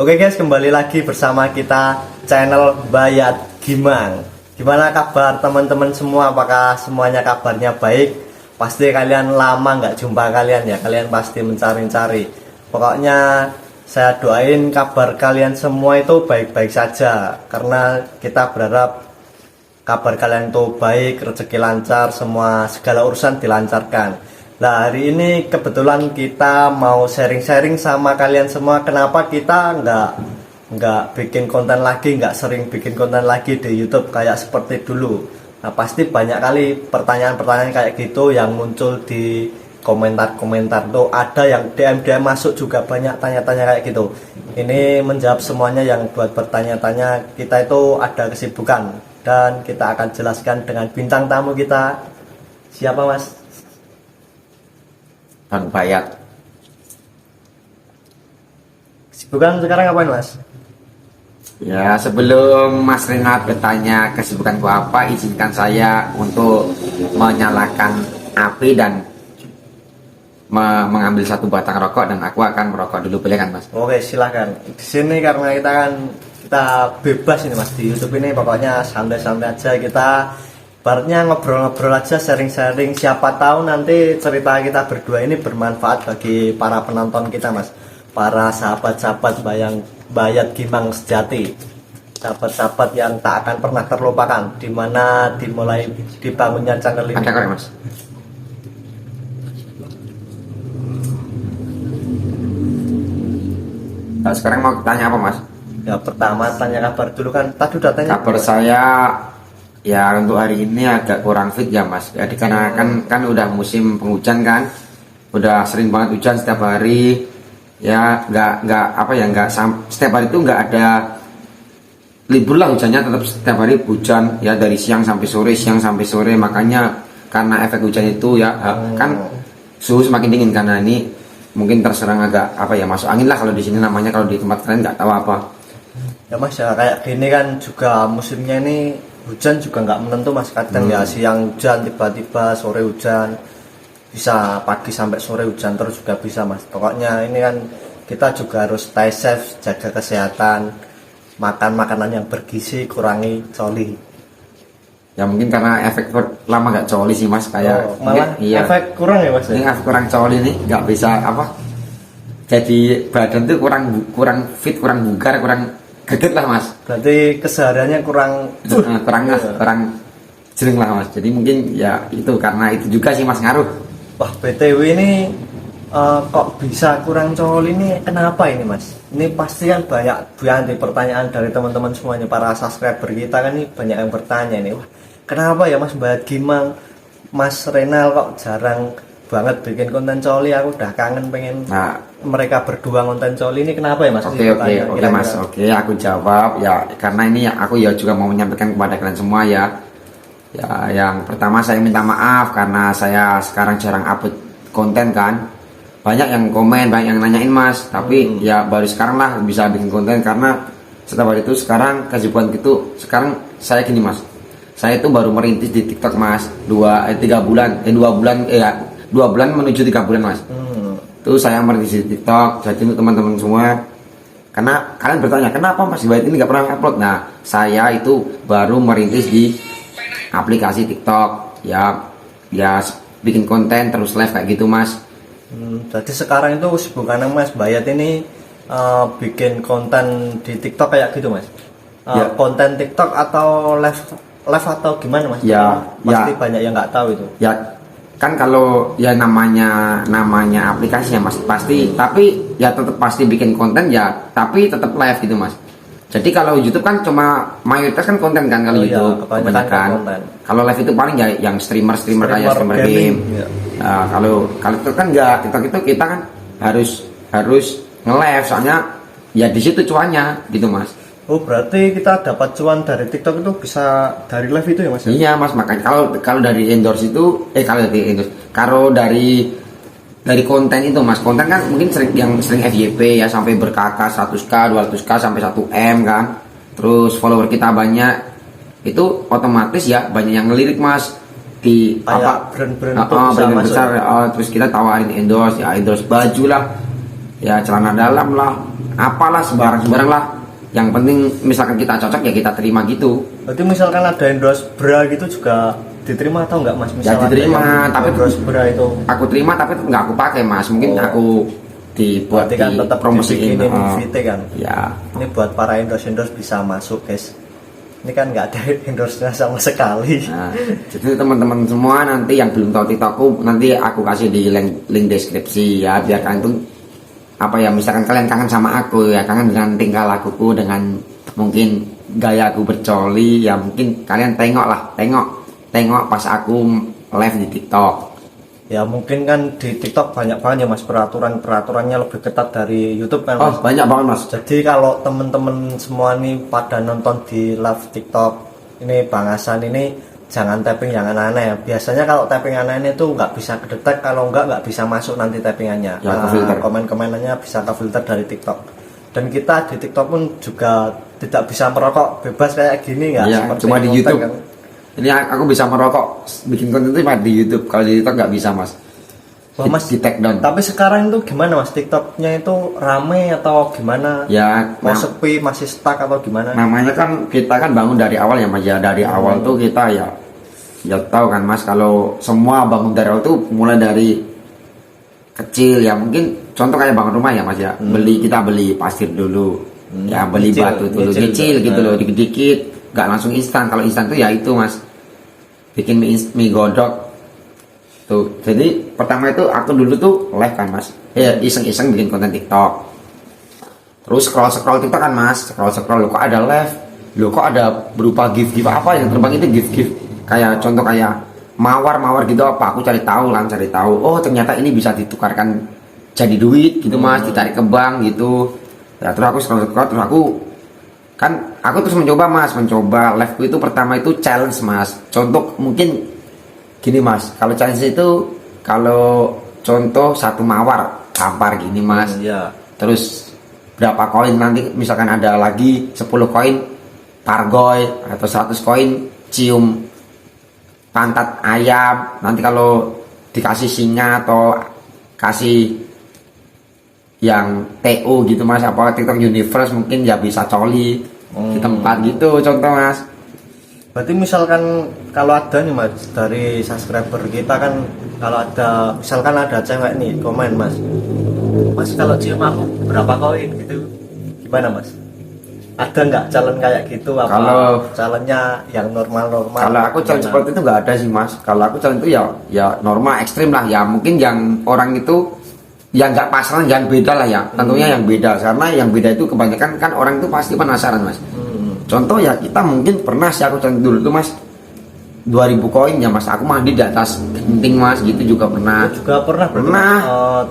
Oke guys, kembali lagi bersama kita channel Bayat Gimang. Gimana kabar teman-teman semua? Apakah semuanya kabarnya baik? Pasti kalian lama nggak jumpa kalian ya. Kalian pasti mencari-cari. Pokoknya saya doain kabar kalian semua itu baik-baik saja. Karena kita berharap kabar kalian itu baik, rezeki lancar, semua segala urusan dilancarkan. Nah, hari ini kebetulan kita mau sharing-sharing sama kalian semua. Kenapa kita nggak bikin konten lagi, nggak sering bikin konten lagi di YouTube kayak seperti dulu. Nah, pasti banyak kali pertanyaan-pertanyaan kayak gitu yang muncul di komentar-komentar tuh. Ada yang DM masuk juga banyak tanya-tanya kayak gitu. Ini menjawab semuanya yang buat bertanya-tanya. Kita itu ada kesibukan dan kita akan jelaskan dengan bintang tamu kita. Siapa Mas? Bang Bayat. Kesibukan sekarang ngapain Mas? Ya, sebelum Mas Renat bertanya kesibukanku apa, izinkan saya untuk menyalakan api dan mengambil satu batang rokok, dan aku akan merokok dulu, boleh kan Mas? Oke, silahkan. Di sini karena kita bebas ini Mas di YouTube ini, pokoknya santai-santai aja, kita ibaratnya ngobrol-ngobrol aja, sharing-sharing. Siapa tahu nanti cerita kita berdua ini bermanfaat bagi para penonton kita Mas, para sahabat-sahabat Bayat Gimang sejati, sahabat-sahabat yang tak akan pernah terlupakan, dimana dimulai dibangunnya channel ini. Ada korek Mas? Nah, sekarang mau tanya apa Mas? Ya pertama tanya kabar dulu kan, tadi udah tanya. Kabar saya ya untuk hari ini agak kurang fit ya Mas. Jadi karena kan udah musim penghujan kan, udah sering banget hujan setiap hari. Ya nggak setiap hari itu nggak ada libur lah, hujannya tetap setiap hari hujan ya, dari siang sampai sore. Makanya karena efek hujan itu ya kan suhu semakin dingin, karena ini mungkin terserang agak masuk angin lah kalau di sini namanya, kalau di tempat kalian nggak tahu apa. Ya Mas ya, kayak gini kan juga musimnya ini hujan juga nggak menentu Mas, kadang ya siang hujan, tiba-tiba sore hujan, bisa pagi sampai sore hujan terus juga bisa Mas. Pokoknya ini kan kita juga harus stay safe, jaga kesehatan, makan makanan yang bergizi, kurangi coli. Ya mungkin karena efek lama nggak coli sih Mas, kayak malah iya. Efek kurang ya Mas. Ini efek kurang coli nih, nggak bisa jadi badan tuh kurang fit, kurang bugar, kurang gedet lah Mas. Berarti kesehariannya kurang jering lah Mas. Jadi mungkin ya itu karena itu juga sih Mas, ngaruh. Wah, BTW ini kok bisa kurang coli ini, kenapa ini Mas? Ini pasti kan banyak pertanyaan dari teman-teman semuanya, para subscriber kita kan ini banyak yang bertanya ini. Wah, kenapa ya Mas Bayat Gimang, Mas Renal kok jarang banget bikin konten coli? Aku udah kangen pengen mereka berdua konten coli ini, kenapa ya Mas? Oke Mas, oke aku jawab ya, karena ini ya aku ya juga mau menyampaikan kepada kalian semua ya. Ya, yang pertama saya minta maaf karena saya sekarang jarang upload konten kan. Banyak yang komen, banyak yang nanyain Mas, tapi ya baru sekarang lah bisa bikin konten, karena setelah itu sekarang kesibukan gitu. Sekarang saya gini Mas, saya itu baru merintis di TikTok Mas, 2 bulan menuju 3 bulan Mas. Tuh saya merintis di TikTok. Jadi untuk teman-teman semua, karena kalian bertanya kenapa Mas Bayat ini nggak pernah upload. Nah, saya itu baru merintis di aplikasi TikTok ya bikin konten terus live kayak gitu Mas. Jadi sekarang itu kesibukan Mas Bayat ini bikin konten di TikTok kayak gitu Mas? Ya. Konten TikTok atau live atau gimana Mas? Pasti banyak yang nggak tahu itu. Ya kan kalau ya namanya aplikasi ya Mas, pasti, tapi ya tetap pasti bikin konten ya, tapi tetap live gitu Mas. Jadi kalau YouTube kan cuma mayoritas kan konten kan, kalau YouTube kebanyakan. Kalau live itu paling ya yang streamer kayak streamer game. Ya. Nah, kalau itu kan enggak, TikTok itu kita kan harus nge-live, soalnya ya di situ cuannya gitu Mas. Oh, berarti kita dapat cuan dari TikTok itu bisa dari live itu ya Mas? Iya Mas, makanya kalau dari endorse itu kalau dari konten itu Mas, konten kan mungkin sering FYP ya, sampai berkaka 100k, 200k sampai 1M kan. Terus follower kita banyak, itu otomatis ya banyak yang ngelirik Mas. di kayak brand-brand brand besar, terus kita tawarin endorse baju lah ya celana dalam lah, apalah sembarang lah. Yang penting misalkan kita cocok ya kita terima gitu. Berarti misalkan ada endorse bra gitu juga diterima atau enggak mas? Ya diterima, tapi endorse bra itu aku terima tapi tetap nggak aku pakai mas. Mungkin aku dibuat berarti kan di tetap promosiin. ini VT kan. Ya. Ini buat para endorse bisa masuk guys. Ini kan nggak ada endorse-nya sama sekali. Nah, jadi teman-teman semua nanti yang belum tahu TikTokku nanti aku kasih di link deskripsi ya, biar kalian tuh apa ya, misalkan kalian kangen sama aku ya, kangen dengan tingkah lakuku, dengan mungkin gaya aku bercoli ya, mungkin kalian tengok pas aku live di TikTok. Ya mungkin kan di TikTok banyak banget ya mas peraturannya lebih ketat dari YouTube kan Oh mas. banyak banget mas. Jadi kalau temen-temen semua nih pada nonton di live TikTok ini Bang Hasan ini jangan tapping yang aneh-aneh. Biasanya kalau tapping aneh-aneh itu nggak bisa kedetek, kalau nggak bisa masuk nanti tappingannya. Ya, kefilter. Komen-komenannya bisa kefilter dari TikTok. Dan kita di TikTok pun juga tidak bisa merokok bebas kayak gini nggak? Iya, Seperti cuma di konten, YouTube. kan? Ini aku bisa merokok bikin konten itu cuma di YouTube. Kalau di TikTok nggak bisa mas. Wah, mas, Di take down. tapi sekarang itu gimana mas? TikToknya itu rame atau gimana? Ya, Mau sepi, masih stuck atau gimana? namanya kan kita kan bangun dari awal ya mas ya. Dari awal tuh kita ya tahu kan mas, kalau semua bangun dari awal tuh mulai dari kecil ya, mungkin contoh kayak bangun rumah ya mas ya. Kita beli pasir dulu, ya beli Nyicil, batu dulu, nyicil kecil juga. gitu loh, dikit-dikit, nggak langsung instan. Kalau instan tuh ya itu mas, bikin mie godok tuh. Jadi pertama itu aku dulu tuh live kan mas, iseng-iseng bikin konten TikTok. Terus scroll TikTok kan mas, scroll kok ada live, lo kok ada berupa gift apa yang terbang itu gift kayak contoh kayak mawar gitu apa, aku cari tahu, oh ternyata ini bisa ditukarkan jadi duit gitu mas, ditarik ke bank gitu ya. Terus aku scroll terus aku terus mencoba live itu. Pertama itu challenge mas, contoh mungkin gini mas, kalau challenge itu kalau contoh satu mawar tampar gini mas, Iya. terus berapa koin, nanti misalkan ada lagi 10 koin pargoy atau 100 koin cium pantat ayam, nanti kalau dikasih singa atau kasih yang TO gitu mas, apa TikTok Universe mungkin ya bisa coli di tempat gitu contoh mas. Berarti misalkan kalau ada nih mas dari subscriber kita kan, kalau ada misalkan ada cewek nih komen mas kalau cium aku berapa koin gitu, gimana mas? Ada nggak challenge kayak gitu? Apa Kalau challenge-nya yang normal? Kalau aku challenge seperti itu nggak ada sih mas. Kalau aku challenge itu ya normal ekstrim lah ya. Mungkin yang orang itu yang nggak pasaran yang beda lah ya. Tentunya yang beda, karena yang beda itu kebanyakan kan orang itu pasti penasaran mas. Contoh ya kita mungkin pernah sih aku challenge dulu tuh mas 2000 koin ya mas, aku mandi di atas genting mas gitu juga pernah. Juga pernah.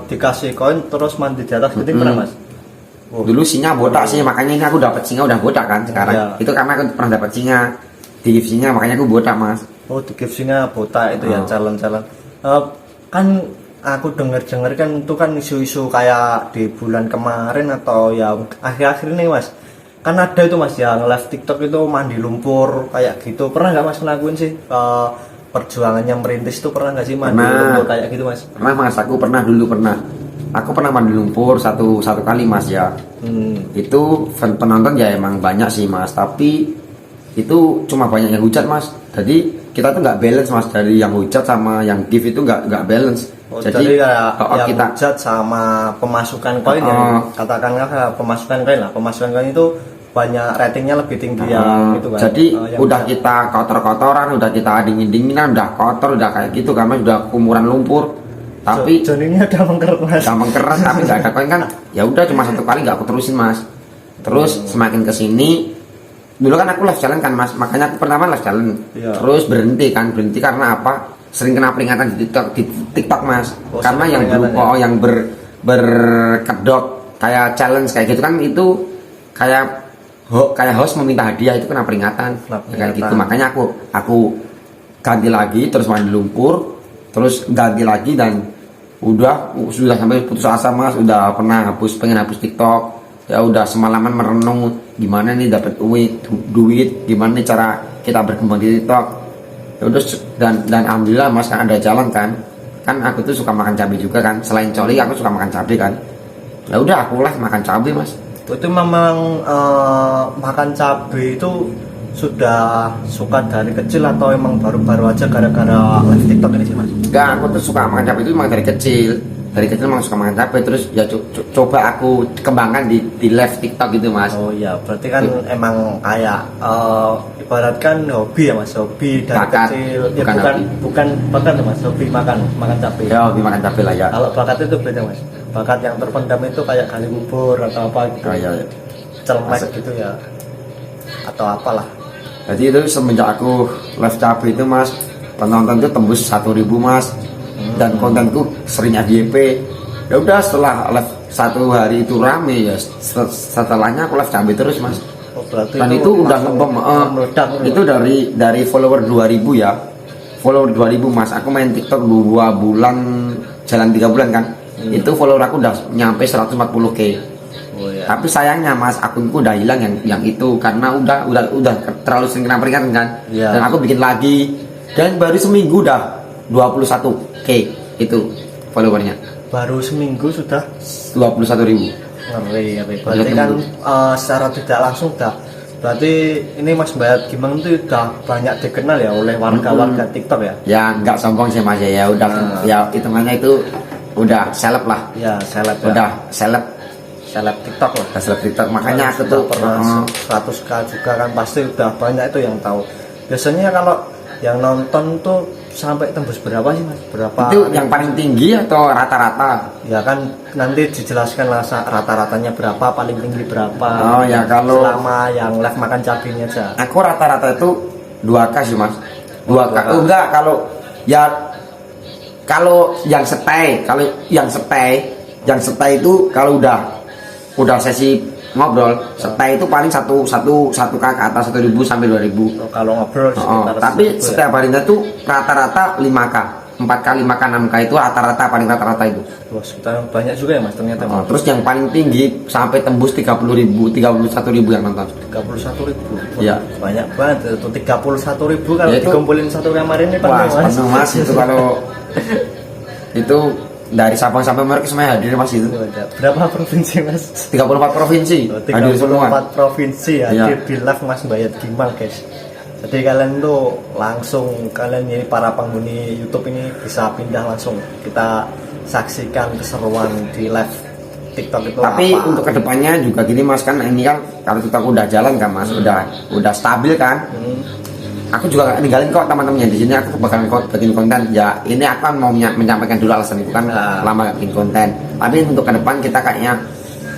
Dikasih koin terus mandi di atas genting pernah mas? Dulu singa botak sih, makanya ini aku dapat singa udah botak kan sekarang. Ya. Itu karena aku pernah dapat singa, di gift singa, makanya aku botak mas. Oh, di gift singa botak itu ya challenge. Kan aku denger kan itu kan isu-isu kayak di bulan kemarin atau yang akhir-akhir ini mas. Kan ada itu mas yang live TikTok itu mandi lumpur kayak gitu. Pernah nggak mas ngelakuin sih perjuangannya merintis itu, pernah nggak sih mandi lumpur kayak gitu mas? Pernah mas, aku pernah. Aku pernah mandi lumpur satu kali mas ya. Itu penonton ya emang banyak sih mas, tapi itu cuma banyak yang hujat mas. Jadi kita tuh nggak balance mas, dari yang hujat sama yang give itu nggak balance. Oh, jadi kayak yang kita hujat sama pemasukan koin ya, katakanlah pemasukan koin itu banyak ratingnya lebih tinggi yang itu kan. Jadi yang udah kita kotor-kotoran, udah kita dingin-dinginan, udah kotor, udah kayak gitu kan mas, udah kumuran lumpur. Tapi joninya udah mengkeret mas. Udah mengkeras tapi nggak ada koin kan. Ya udah cuma satu kali nggak aku terusin mas. Terus semakin kesini, dulu kan aku live challenge kan mas, makanya aku pertama live challenge. Iya. Terus berhenti karena apa? Sering kena peringatan di TikTok mas. Oh, karena sering yang peringatan, berupa yang berkedok kayak challenge kayak gitu kan, itu kayak host meminta hadiah, itu kena peringatan. Kayak gitu, makanya aku ganti lagi, terus mandi lumpur, terus ganti lagi, dan sudah sampai putus asa mas, udah pengen hapus TikTok. Ya udah semalaman merenung gimana nih dapat duit, gimana nih cara kita berkembang di TikTok. Ya udah, dan alhamdulillah mas, kan ada jalan kan aku tuh suka makan cabai juga kan, selain coli aku suka makan cabai kan. Ya udah aku live makan cabai mas. Itu memang makan cabai itu sudah suka dari kecil atau emang baru-baru aja gara-gara live TikTok ini sih mas? Enggak, aku tuh suka makan cabai itu memang dari kecil. Dari kecil memang suka makan cabai, terus ya coba aku kembangkan di live TikTok gitu mas. Oh iya, berarti kan emang kayak ibaratkan hobi ya mas, hobi dari Bakat, kecil. Ya, bukan hobi. bukan bakat ya mas, hobi makan cabai. Ya hobi makan cabai lah ya. Kalau bakat itu beda mas. Bakat yang terpendam itu kayak gali bubur atau apa gitu. Oh, iya, iya. Celemek Masuk. gitu ya. Atau apalah. Jadi itu semenjak aku live cabai itu mas, penonton itu tembus 1.000 mas, dan kontenku sering FYP. Ya udah setelah live 1 hari itu rame ya, setelahnya aku live cabai terus mas. Oh, berarti Dan itu udah langsung ngebom, meledak gitu, itu dari follower 2.000 ya, follower 2.000 mas. Aku main TikTok 2 bulan, jalan 3 bulan kan, itu follower aku udah nyampe 140k. Oh, iya. Tapi sayangnya mas, akunku udah hilang yang itu karena udah terlalu sering kena peringatan kan. Iya. Dan aku bikin lagi dan baru seminggu udah 21k itu followernya, Baru seminggu sudah 21.000. ngeri. Berarti kan secara tidak langsung udah. Berarti ini Mas Bayat Gimang itu udah banyak dikenal ya oleh warga-warga TikTok ya? Ya nggak sombong sih mas ya, udah ya hitungannya itu udah seleb lah, Ya, seleb ya. udah seleb TikTok lah. seleb TikTok. Makanya aku Sudah tuh pernah 100k juga kan pasti udah banyak itu yang tahu. Biasanya kalau yang nonton tuh sampai tembus berapa sih Mas? Berapa? itu yang paling tinggi atau rata-rata? Ya kan nanti dijelaskan lah rata-ratanya berapa, paling tinggi berapa. Oh, ya, kalau- selama yang live makan cabenya aja. Aku rata-rata itu 2k sih mas, 2k. 2K. Oh enggak, kalau yang stay itu kalau udah sesi ngobrol, stay itu paling satu k ke atas 1.000 sampai 2.000. Kalau ngobrol sekitar Tapi 1000 ya. setiap harinya tuh rata-rata 5k, 4k, 5k, 6k itu paling rata-rata itu. Wah, sekitar banyak juga ya Mas ternyata. Terus yang paling tinggi sampai tembus 30.000, 31.000 yang nonton. 31.000. Iya. Banyak banget itu 31.000 kalau Ya, itu- dikumpulin satu kamar ini Wah, penuh Mas. penuh mas itu kalau itu dari Sabang sampai Merauke semuanya hadir mas itu. Berapa provinsi Mas? 34 provinsi hadir semua. 34 provinsi Iya. hadir di live Mas Bayat Gimang guys. Jadi kalian tuh langsung ini para penghuni YouTube ini bisa pindah langsung kita saksikan keseruan di live TikTok itu. Tapi apa. untuk kedepannya juga gini mas, kan ini kan kalau TikTok udah jalan kan mas, udah stabil kan. Aku juga gak ninggalin kok teman-temannya di sini. Aku bakalan bikin konten. Ya ini aku kan mau menyampaikan dulu alasan itu kan lama gak bikin konten. Tapi untuk ke depan kita kayaknya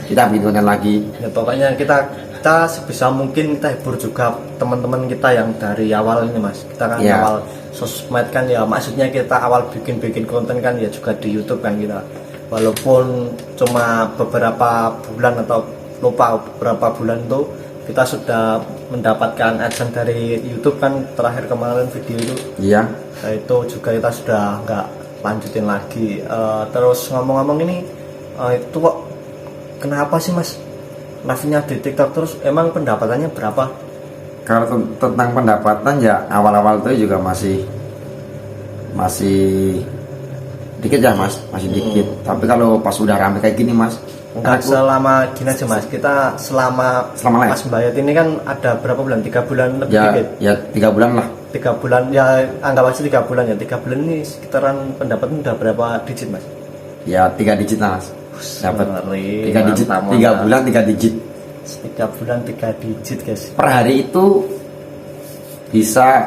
kita bikin konten lagi. Ya pokoknya kita sebisa mungkin kita hibur juga teman-teman kita yang dari awal ini Mas. Kita kan Iya. awal sosmed kan ya, maksudnya kita awal bikin konten kan ya juga di YouTube kan kita. Walaupun cuma beberapa bulan atau lupa beberapa bulan tuh kita sudah mendapatkan adsense dari YouTube kan terakhir kemarin video itu. Iya. Nah, itu juga kita sudah nggak lanjutin lagi. Terus ngomong-ngomong ini itu kok kenapa sih Mas live-nya di TikTok terus, emang pendapatannya berapa? Kalau tentang pendapatan ya awal-awal itu juga masih dikit ya mas, masih dikit. Tapi kalau pas udah rame kayak gini mas, Enggak selama gini aja Mas, kita selama live. Mas Bayat ini kan ada berapa bulan? 3 bulan lebih ya dikit. ya 3 bulan lah. 3 bulan ya, anggap aja 3 bulan ya. 3 bulan ini sekitaran pendapatan udah berapa digit Mas? Ya 3 digit lah mas. Dapat Ngeri, 3 digit, mantap, 3 mantap. bulan 3 digit. 3 bulan 3 digit guys. Per hari itu bisa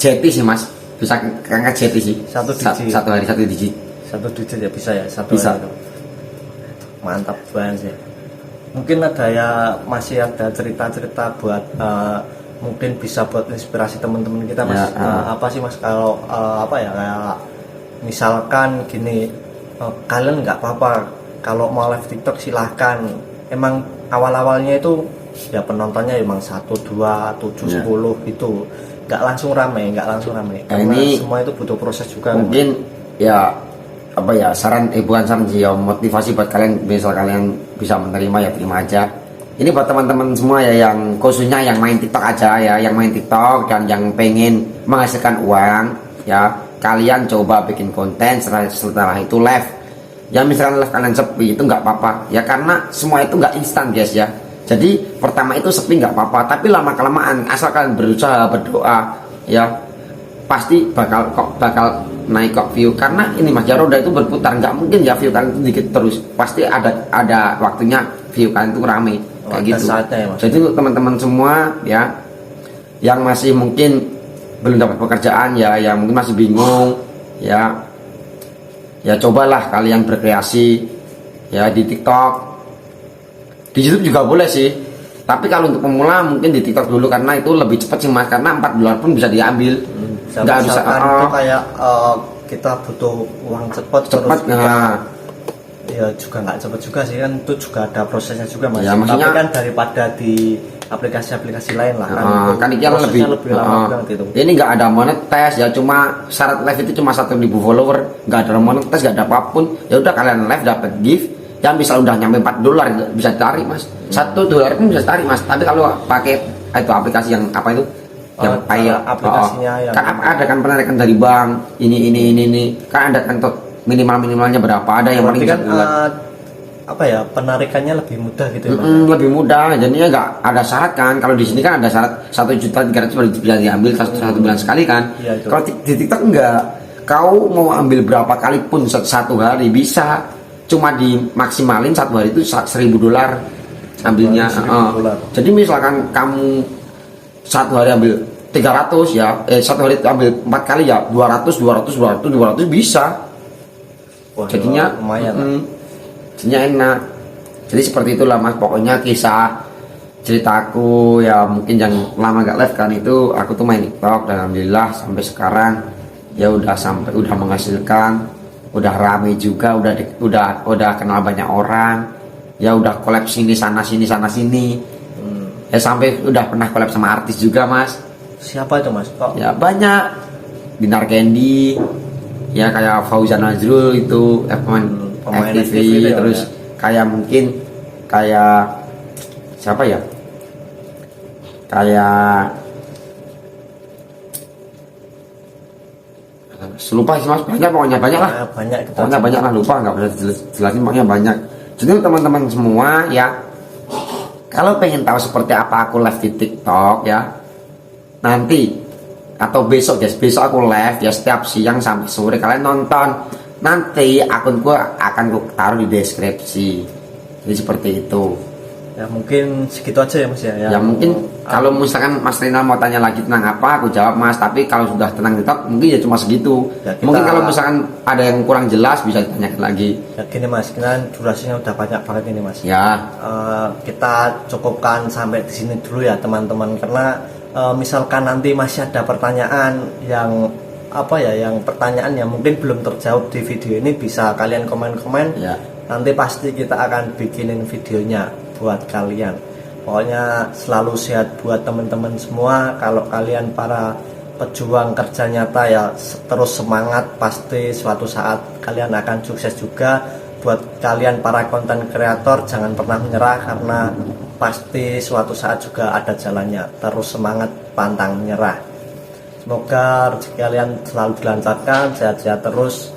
jeti sih mas, bisa angkat jeti sih. Satu digit. Satu hari 1 digit. 1 digit ya bisa ya, satu Bisa. hari itu. Mantap banget sih. Mungkin masih ada cerita-cerita buat mungkin bisa buat inspirasi teman-teman kita Mas. Ya, Apa sih Mas kalau kayak misalkan gini, kalian nggak apa-apa kalau mau live TikTok silahkan. Emang awal-awalnya itu ya penontonnya emang 1, 2, 7, Ya. 10 gitu. Nggak langsung rame. Karena ini semua itu butuh proses juga. mungkin ya bukan saran sih ya, motivasi buat kalian. Misal kalian bisa menerima ya terima aja. Ini buat teman-teman semua ya, yang khususnya yang main TikTok aja ya, yang main TikTok dan yang pengen menghasilkan uang ya, kalian coba bikin konten, setelah itu live Ya misalkan live kalian sepi itu nggak apa-apa ya, karena semua itu nggak instan guys ya. Jadi pertama itu sepi nggak apa-apa, tapi lama kelamaan asal kalian berusaha berdoa ya pasti bakal naik kok view. Karena ini mas ya, roda itu berputar, nggak mungkin ya view kalian itu dikit terus, pasti ada waktunya view kalian itu rame kayak gitu. Saatnya, ya, jadi untuk teman-teman semua ya yang masih mungkin belum dapat pekerjaan ya, yang mungkin masih bingung ya cobalah kalian berkreasi ya di TikTok, di YouTube juga boleh sih, tapi kalau untuk pemula mungkin di TikTok dulu karena itu lebih cepat sih mas, karena $4 pun bisa diambil. Nggak bisa itu kayak kita butuh uang cepat terus nah. Ya juga nggak cepet juga sih kan, itu juga ada prosesnya juga mas Ya, maksudnya, tapi kan daripada di aplikasi-aplikasi lain lah kan ini yang lebih lama banget itu. Ini nggak ada monetis ya, cuma syarat live itu cuma 1.000 follower, nggak ada monetis, nggak ada apapun. Ya udah kalian live dapat gift yang bisa udah nyampe $4 bisa tarik mas, $1 pun bisa tarik mas. Tapi kalau pakai itu aplikasi yang apa itu yang aplikasinya yang kan ada kan penarikan dari bank ini kan ada kan minimalnya berapa, ada yang paling kan apa ya, penarikannya lebih mudah gitu ya, lebih mudah, jadinya nggak ada syarat kan. Kalau di sini kan ada syarat 1.300.000 bisa diambil satu bulan sekali kan. Ya, kalau di TikTok enggak, kau mau ambil berapa kali pun satu hari bisa, cuma dimaksimalin satu hari itu $1.000 ambilnya. Jadi misalkan kamu satu hari ambil 300 ya, satu hari ambil 4 kali ya 200 bisa. Wah, jadinya lumayan jadinya enak. Jadi seperti itulah mas, pokoknya kisah ceritaku ya, mungkin yang lama gak live kan itu aku tuh main TikTok dan alhamdulillah sampai sekarang ya udah menghasilkan, udah rame juga, udah kenal banyak orang ya, udah collab sini sana sini ya, sampai udah pernah collab sama artis juga mas. Siapa itu mas kok? Ya banyak, Dinar Candy ya, kayak Fauzan Nazrul itu pemain FTV itu ya, terus ya. Kayak mungkin kayak siapa ya, kayak lupa sih mas, pokoknya banyak lah, pokoknya banyak lah, lupa nggak bisa jelasin, pokoknya banyak. Jadi teman-teman semua ya, kalau pengen tahu seperti apa aku live di TikTok ya nanti atau besok guys, besok aku live ya setiap siang sampai sore, kalian nonton. Nanti akunku akan ku taruh di deskripsi. Jadi seperti itu. Ya mungkin segitu aja ya mas ya. Ya mungkin kalau misalkan Mas Rina mau tanya lagi tentang apa, aku jawab mas. Tapi kalau sudah tentang TikTok mungkin ya cuma segitu. Ya, mungkin kalau misalkan ada yang kurang jelas bisa ditanyakan lagi. Ya gini mas, kita durasinya udah banyak banget ini mas. Ya. Kita cukupkan sampai di sini dulu ya teman-teman, karena misalkan nanti masih ada pertanyaan yang pertanyaan yang mungkin belum terjawab di video ini, bisa kalian komen-komen ya. Nanti pasti kita akan bikinin videonya buat kalian. Pokoknya selalu sehat buat teman-teman semua. Kalau kalian para pejuang kerja nyata ya terus semangat, pasti suatu saat kalian akan sukses juga. Buat kalian para konten kreator jangan pernah menyerah, karena pasti suatu saat juga ada jalannya. Terus semangat, pantang menyerah. Semoga rezeki kalian selalu dilancarkan, sehat-sehat terus.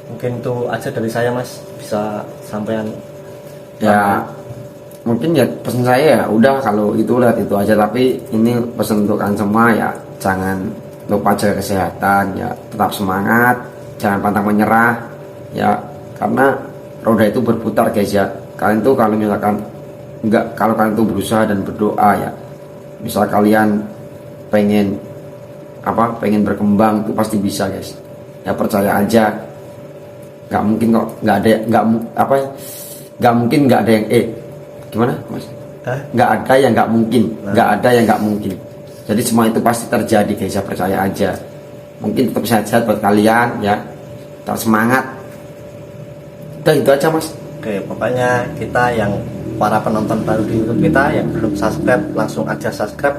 Mungkin itu aja dari saya mas, bisa sampaikan ya. Mungkin ya pesan saya ya udah, kalau itu lihat itu aja. Tapi ini pesan untuk kalian semua ya, jangan lupa jaga kesehatan ya, tetap semangat, jangan pantang menyerah ya, karena roda itu berputar guys ya. Kalian tuh kalau misalkan kalau kalian tuh berusaha dan berdoa ya, misal kalian pengen berkembang tuh pasti bisa guys ya, percaya aja. Nggak mungkin kok, nggak mungkin nggak ada yang gimana mas? Nggak ada yang nggak mungkin, nggak ada yang nggak mungkin. Jadi semua itu pasti terjadi guys ya, percaya aja. Mungkin tetap sehat-sehat buat kalian ya, tetap semangat. Udah itu aja mas. Oke, pokoknya kita yang para penonton baru di YouTube kita yang belum subscribe, langsung aja subscribe,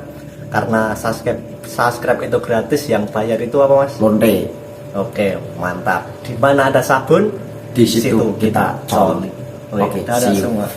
karena subscribe itu gratis, yang bayar itu apa mas? Lonte. Oke, mantap. Di mana ada sabun, di situ kita coli. Oke, dadah semua.